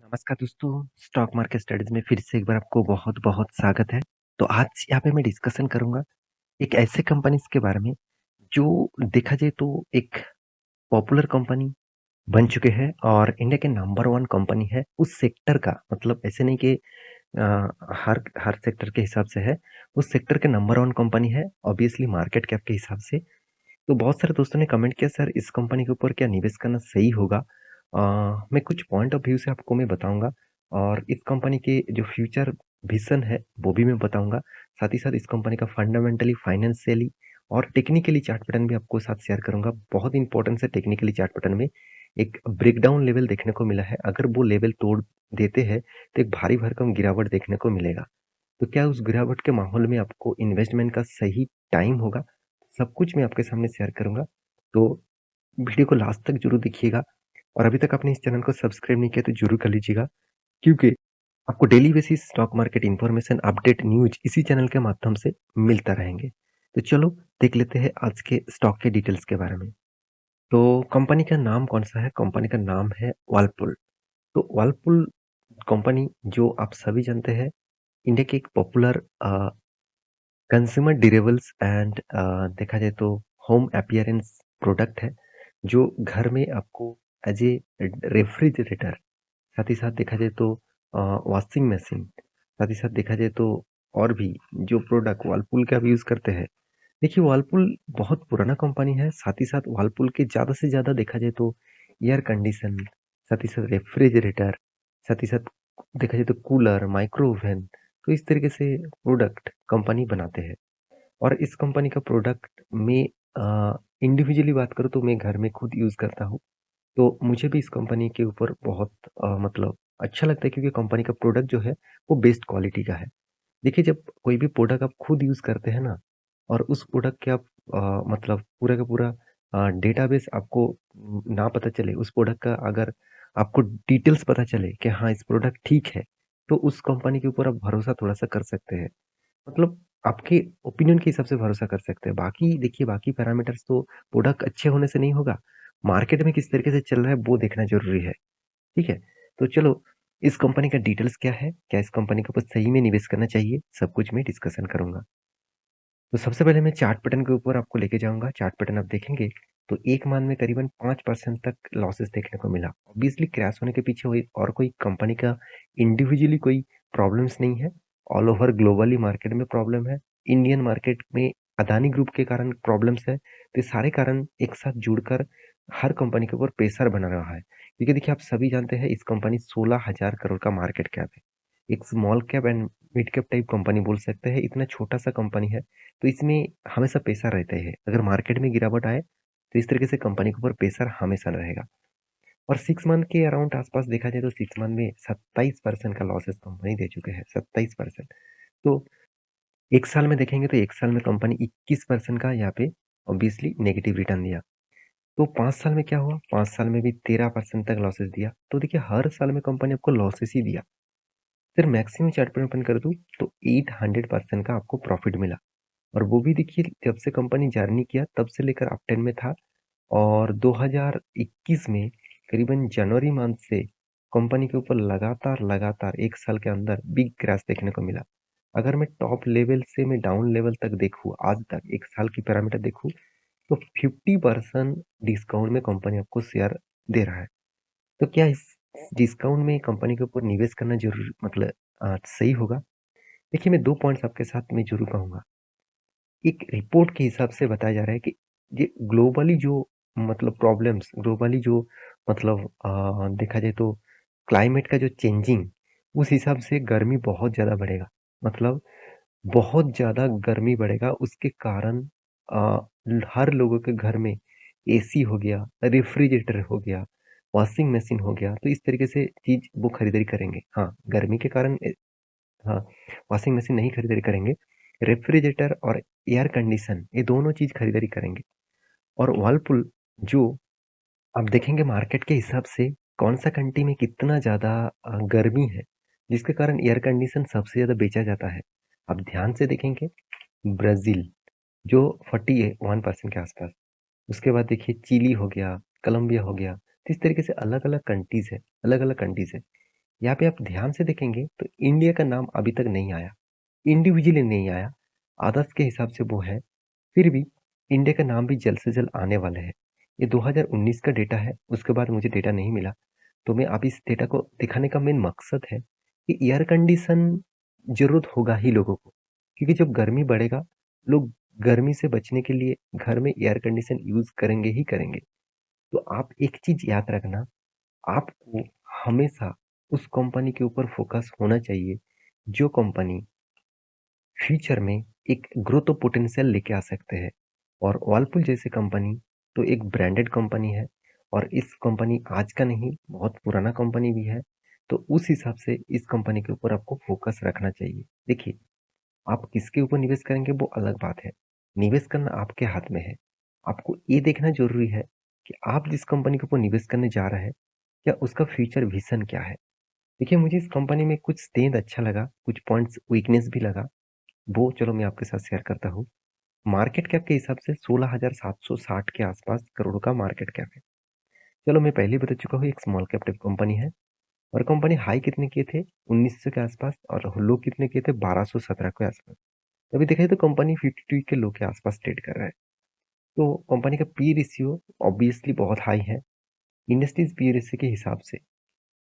नमस्कार दोस्तों, stock market studies में फिर से एक बार आपको बहुत-बहुत स्वागत है। तो आज यहाँ पे मैं डिस्कशन करूँगा एक ऐसे कंपनीज़ के बारे में जो देखा जाए तो एक पॉपुलर कंपनी बन चुके हैं और इंडिया के नंबर 1 कंपनी है उस सेक्टर का। मतलब ऐसे नहीं कि अ, हर हर सेक्टर के हिसाब से है, उस सेक्टर के नंबर 1 कंपनी है ऑब्वियसली मार्केट कैप के हिसाब से। तो बहुत सारे दोस्तों ने कमेंट किया सर इस कंपनी के ऊपर क्या निवेश करना सही होगा? मैं कुछ पॉइंट ऑफ व्यू से आपको मैं बताऊँगा और इस कंपनी के जो फ्यूचर विज़न है वो भी मैं बताऊँगा। साथ ही साथ इस कंपनी का फंडामेंटली, फाइनेंशियली और टेक्निकली चार्ट पैटर्न भी आपको साथ शेयर करूँगा। बहुत इंपॉर्टेंट है टेक्निकली चार्ट पैटर्न में एक ब्रेकडाउन लेवल देखने को मिला है। अगर वो लेवल तोड़ देते हैं तो एक भारी भरकम गिरावट देखने को मिलेगा। तो क्या उस गिरावट के माहौल में आपको इन्वेस्टमेंट का सही टाइम होगा? सब कुछ मैं आपके सामने शेयर करूँगा। तो वीडियो को लास्ट तक ज़रूर देखिएगा और अभी तक आपने इस चैनल को सब्सक्राइब नहीं किया तो ज़रूर कर लीजिएगा क्योंकि आपको daily basis stock market information, update, news इसी चैनल के माध्यम से मिलता रहेंगे। तो चलो देख लेते हैं आज के स्टॉक के डिटेल्स के बारे में। तो कंपनी का नाम कौन-सा है? कंपनी का नाम है व्हर्लपूल। तो व्हर्लपूल कंपनी जो आप सभी जानते हैं इंडिया की एक पॉपुलर कंज्यूमर ड्यूरेबल्स एंड देखा जाए तो होम अपीयरेंस प्रोडक्ट है, जो घर में आपको एज़ ए रेफ्रिजरेटर, साथ ही साथ देखा जाए तो वॉशिंग मशीन, साथ ही साथ देखा जाए तो और भी जो प्रोडक्ट व्हर्लपूल के आप यूज़ करते हैं। देखिए व्हर्लपूल बहुत पुराना कंपनी है, साथ ही साथ व्हर्लपूल के ज़्यादा से ज़्यादा देखा जाए तो एयर कंडीशन, साथ ही साथ रेफ्रिजरेटर, साथ ही साथ देखा जाए तो कूलर, माइक्रो ओवन, तो इस तरीके से प्रोडक्ट कंपनी बनाते हैं। और इस कंपनी का प्रोडक्ट में इंडिविजुअली बात करूँ तो मैं घर में खुद यूज़ करता हूँ। तो मुझे भी इस कंपनी के ऊपर बहुत मतलब अच्छा लगता है क्योंकि कंपनी का प्रोडक्ट जो है वो बेस्ट क्वालिटी का है। देखिए जब कोई भी प्रोडक्ट आप खुद यूज़ करते हैं ना और उस प्रोडक्ट के आप मतलब पूरा का पूरा डेटाबेस आपको ना पता चले, उस प्रोडक्ट का अगर आपको डिटेल्स पता चले कि हाँ, इस प्रोडक्ट ठीक है, तो उस कंपनी के ऊपर आप भरोसा थोड़ा-सा कर सकते हैं। मतलब आपके ओपिनियन के हिसाब से भरोसा कर सकते हैं। बाकी देखिए बाकी पैरामीटर्स तो प्रोडक्ट अच्छे होने से नहीं होगा, मार्केट में किस तरीके से चल रहा है वो देखना ज़रूरी है, ठीक है? तो चलो इस कंपनी का डिटेल्स क्या है? क्या इस कंपनी के ऊपर सही में निवेश करना चाहिए? सब कुछ मैं डिस्कशन करूँगा। तो सबसे पहले मैं चार्ट पैटर्न के ऊपर आपको लेके जाऊँगा। चार्ट पैटर्न आप देखेंगे तो 1 मंथ में करीबन 5% तक लॉसेस देखने को मिला। ऑब्वियसली क्रैश होने के पीछे कोई और कोई कंपनी का इंडिविजुअली कोई प्रॉब्लम्स नहीं है। ऑल ओवर ग्लोबली मार्केट में प्रॉब्लम है। इंडियन मार्केट में अदानी ग्रुप के कारण प्रॉब्लम्स है। तो ये सारे कारण एक साथ जुड़कर हर कंपनी के ऊपर प्रेशर बना रहा है। क्योंकि देखिए आप सभी जानते हैं इस कंपनी 16,000 करोड़ का मार्केट कैप है। एक small cap and mid cap type company बोल सकते हैं। इतना छोटा-सा कंपनी है। तो इसमें हमेशा प्रेशर रहते हैं। अगर मार्केट में गिरावट आए, तो इस तरीके से कंपनी के ऊपर प्रेशर हमेशा रहेगा। और 6 मंथ के अराउंड आस-पास देखा जाए तो 6 मंथ में 27% का लॉसेस कंपनी दे चुके हैं, 27%। तो 1 साल में देखेंगे तो 1 साल में कंपनी 21% का यहाँ पे ऑब्वियसली नेगेटिव रिटर्न दिया। तो 5 साल में क्या हुआ? 5 साल में भी 13% तक लॉसेस दिया। तो देखिए हर साल में कंपनी आपको लॉसेस ही दिया। फिर मैक्सिमम चार्ट पे ओपन कर दूँ तो 800% का आपको प्रॉफिट मिला। और वो भी देखिए जब से कंपनी जर्नी किया तब से लेकर अप 10 में था और 2021 में करीबन जनवरी मंथ से कंपनी के ऊपर लगातार 1 साल के अंदर बिग क्रैश देखने को मिला। अगर मैं टॉप लेवल से मैं डाउन लेवल तक देखूँ, आज तक 1 साल की पैरामीटर देखूँ, तो 50% डिस्काउंट में कंपनी आपको शेयर दे रहा है। तो क्या इस डिस्काउंट में कंपनी के ऊपर निवेश करना ज़रूर मतलब सही होगा? देखिए मैं 2 पॉइंट्स आपके साथ में ज़रूर कहूँगा। एक रिपोर्ट के हिसाब से बताया जा रहा है कि ये ग्लोबली जो मतलब प्रॉब्लम्स ग्लोबली जो मतलब देखा जाए तो क्लाइमेट का जो चेंजिंग उस हिसाब से गर्मी बहुत ज़्यादा बढ़ेगा। मतलब बहुत ज़्यादा गर्मी बढ़ेगा उसके कारण हर लोगों के घर में एसी हो गया, रेफ्रिजरेटर हो गया, वॉशिंग मशीन हो गया, तो इस तरीके से चीज़ वो खरीदारी करेंगे। हाँ, गर्मी के कारण हाँ, वॉशिंग मशीन नहीं खरीदारी करेंगे। रेफ्रिजरेटर और एयर कंडीशन ये दोनों चीज़ खरीदारी करेंगे। और व्हर्लपूल जो आप देखेंगे मार्केट के हिसाब से कौन-सा कंट्री में कितना ज़्यादा गर्मी है, जिसके कारण एयर कंडीशन सबसे ज़्यादा बेचा जाता है। आप ध्यान से देखेंगे ब्राज़ील जो 41% के आस-पास। उसके बाद देखिए चिली हो गया, कोलंबिया हो गया। तो इस तरीके से अलग-अलग कंट्रीज़ है, अलग-अलग कंट्रीज़ है। यहाँ पे आप ध्यान से देखेंगे तो इंडिया का नाम अभी तक नहीं आया, इंडिविजुअली नहीं आया, अदर्स के हिसाब से वो है। फिर भी इंडिया का नाम भी जल्द से जल्द आने वाला है। ये 2019 का डेटा है, उसके बाद मुझे डेटा नहीं मिला। तो मैं अब इस डेटा को दिखाने का मेन मकसद है कि एयर कंडीशन ज़रूरत होगा ही लोगों को, क्योंकि जब गर्मी बढ़ेगा, लोग गर्मी से बचने के लिए घर में एयर कंडीशन यूज़ करेंगे ही करेंगे। तो आप एक चीज़ याद रखना, आपको हमेशा उस कंपनी के ऊपर फोकस होना चाहिए, जो कंपनी फ्यूचर में एक ग्रोथ पोटेंशियल लेके आ सकते हैं। और वर्लपूल जैसे कंपनी तो एक ब्रांडेड कंपनी है, और इस कंपनी आज का नहीं, बहुत पुराना कंपनी भी है। तो उस हिसाब से इस कंपनी के ऊपर आपको फोकस रखना चाहिए। देखिए, आप किसके ऊपर निवेश करेंगे वो अलग बात है, निवेश करना आपके हाथ में है। आपको ये देखना जरूरी है कि आप जिस कंपनी के ऊपर निवेश करने जा रहे हैं, क्या उसका फ्यूचर विजन क्या है। देखिए, मुझे इस कंपनी में कुछ स्ट्रेंथ अच्छा लगा, कुछ पॉइंट्स वीकनेस भी लगा, वो चलो मैं आपके साथ शेयर करता हूँ। मार्केट कैप के हिसाब से 16,760 के आसपास करोड़ का मार्केट कैप है। चलो मैं पहले ही बता चुका हूँ, एक स्मॉल कैप टाइप कंपनी है। और कंपनी हाई कितने किए थे, 1900 के आसपास, और लो कितने किए थे, 1217 के आसपास। अभी देखा जाए तो कंपनी 52 के लो के आसपास ट्रेड कर रहा है। तो कंपनी का पी रेशियो ऑब्वियसली बहुत हाई है। इंडस्ट्रीज पी रेशियो के हिसाब से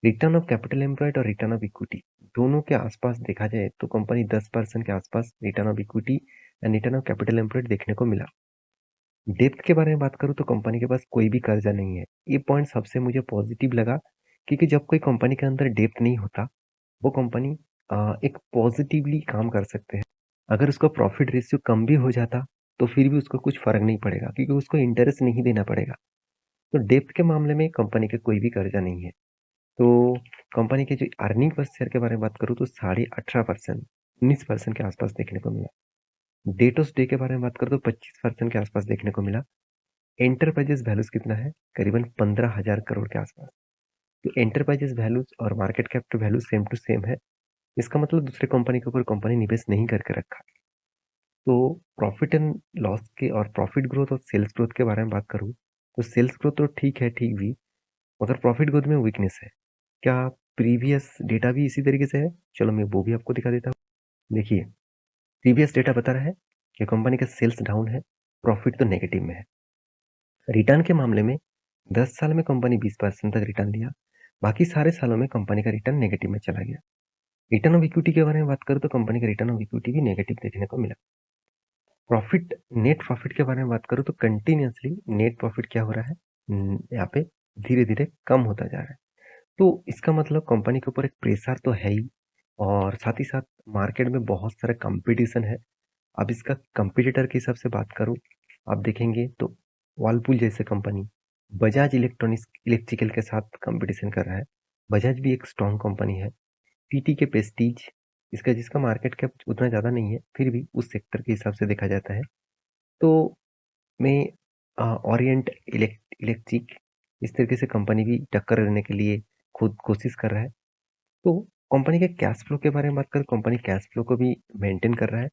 रिटर्न ऑफ कैपिटल एम्प्लॉयड और रिटर्न ऑफ इक्विटी दोनों के आसपास देखा जाए तो कंपनी 10% के आसपास return of equity and return of capital employed देखने को मिला। डेप्थ के बारे में बात करूँ तो कंपनी के पास कोई भी कर्जा नहीं है। ये पॉइंट सबसे मुझे पॉजिटिव लगा, क्योंकि जब कोई कंपनी के अंदर डेप्थ नहीं होता, वो कंपनी एक पॉजिटिवली काम कर सकते हैं। अगर उसका प्रॉफिट रेशियो कम भी हो जाता, तो फिर भी उसको कुछ फर्क नहीं पड़ेगा, क्योंकि उसको इंटरेस्ट नहीं देना पड़ेगा। तो डेप्थ के मामले में कंपनी का कोई भी कर्जा नहीं है। तो कंपनी के जो अर्निंग पर शेयर के बारे में बात करूँ तो 18.5%, 19% के आसपास देखने को मिला। डेट ऑफ डे के बारे में बात करूँ तो 25% के आसपास देखने को मिला। एंटरप्राइजेस वैल्यूज कितना है, करीबन 15,000 करोड़ के आसपास। तो एंटरप्राइजेस वैल्यूज और market cap to value same to same है। इसका मतलब दूसरे कंपनी के ऊपर कंपनी निवेश नहीं करके रखा। तो प्रॉफिट एंड लॉस के और प्रॉफिट ग्रोथ और सेल्स ग्रोथ के बारे में बात करूँ तो सेल्स ग्रोथ तो ठीक है, ठीक भी, मगर प्रॉफिट ग्रोथ में वीकनेस है। क्या प्रीवियस डेटा भी इसी तरीके से है? चलो मैं वो भी आपको दिखा देता हूँ। देखिए, प्रीवियस डेटा बता रहा है कि कंपनी का सेल्स डाउन है, प्रॉफिट तो नेगेटिव में है। रिटर्न के मामले में 10 साल में कंपनी 20% तक रिटर्न दिया, बाकी सारे सालों में कंपनी का रिटर्न नेगेटिव में चला गया। रिटर्न ऑफ इक्विटी के बारे में बात करूँ तो कंपनी का रिटर्न ऑफ इक्विटी भी नेगेटिव देखने को मिला। प्रॉफिट, नेट प्रॉफिट के बारे में बात करूँ तो कंटिन्यूअसली नेट प्रॉफिट क्या हो रहा है, यहाँ पे धीरे धीरे कम होता जा रहा है। तो इसका मतलब कंपनी के ऊपर एक प्रेशर तो है ही, और साथ ही साथ मार्केट में बहुत सारा कंपटीशन है। अब इसका कंपटीटर के हिसाब से बात करूँ, आप देखेंगे तो वर्लपूल जैसे कंपनी बजाज इलेक्ट्रॉनिक्स इलेक्ट्रिकल के साथ कंपटीशन कर रहा है। बजाज भी एक स्ट्रॉन्ग कंपनी है। टीटी के प्रेस्टीज, इसका जिसका मार्केट कैप उतना ज़्यादा नहीं है, फिर भी उस सेक्टर के हिसाब से देखा जाता है। तो मैं ओरिएंट इलेक्ट्रिक, इस तरीके से कंपनी भी टक्कर लेने के लिए खुद कोशिश कर रहा है। तो कंपनी के कैश फ्लो के बारे में बात करें, कंपनी कैश फ्लो को भी मेंटेन कर रहा है।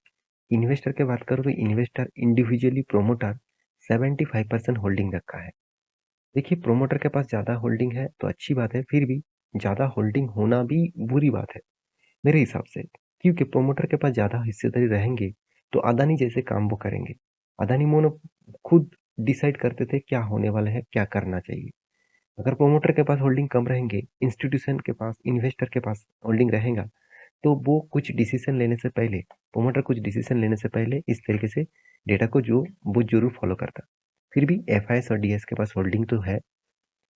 इन्वेस्टर की बात करूँ तो इन्वेस्टर इंडिविजुअली प्रोमोटर 75% होल्डिंग रखा है। देखिए, प्रोमोटर के पास ज़्यादा होल्डिंग है तो अच्छी बात है, फिर भी ज़्यादा होल्डिंग होना भी बुरी बात है मेरे हिसाब से, क्योंकि प्रोमोटर के पास ज़्यादा हिस्सेदारी रहेंगे तो अदानी जैसे काम वो करेंगे। अदानी मोनो खुद डिसाइड करते थे क्या होने वाला है, क्या करना चाहिए। अगर प्रोमोटर के पास होल्डिंग कम रहेंगे, इंस्टीट्यूशन के पास, इन्वेस्टर के पास होल्डिंग रहेगा, तो वो कुछ डिसीजन लेने से पहले, प्रोमोटर कुछ डिसीजन लेने से पहले इस तरीके से डेटा को जो वो जरूर फॉलो करता। फिर भी एफआईएस और डीएस के पास होल्डिंग तो है।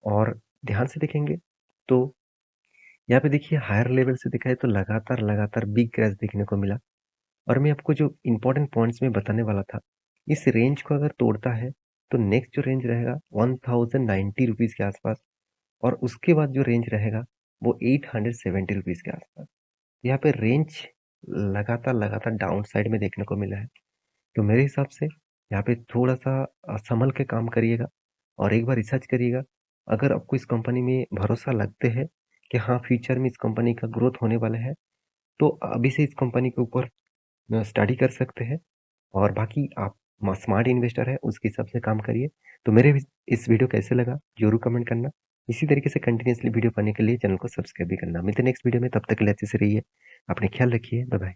और ध्यान से देखेंगे तो यहाँ पे देखिए, हायर लेवल से देखा है तो लगातार लगातार बिग क्रैश देखने को मिला। और मैं आपको जो इंपॉर्टेंट पॉइंट्स में बताने वाला था, इस रेंज को अगर तोड़ता है तो नेक्स्ट जो रेंज रहेगा 1090 रुपीज़ के आसपास, और उसके बाद जो रेंज रहेगा वो 870 रुपीज़ के आसपास। यहाँ पे रेंज लगातार लगातार डाउन साइड में देखने को मिला है। तो मेरे हिसाब से यहाँ पे थोड़ा सा संभल के काम करिएगा, और एक बार रिसर्च करिएगा। अगर आपको इस कंपनी में भरोसा लगते हैं कि हाँ, फ्यूचर में इस कंपनी का ग्रोथ होने वाला है, तो अभी से इस कंपनी के ऊपर स्टडी कर सकते हैं। और बाकी आप स्मार्ट इन्वेस्टर है, उसके हिसाब से काम करिए। तो मेरे इस वीडियो कैसे लगा जरूर कमेंट करना। इसी तरीके से कंटिन्यूअसली वीडियो पाने के लिए चैनल को सब्सक्राइब भी करना। मिलते हैं नेक्स्ट वीडियो में, तब तक के लिए अच्छे से रहिए, अपने ख्याल रखिए, बाय बाय।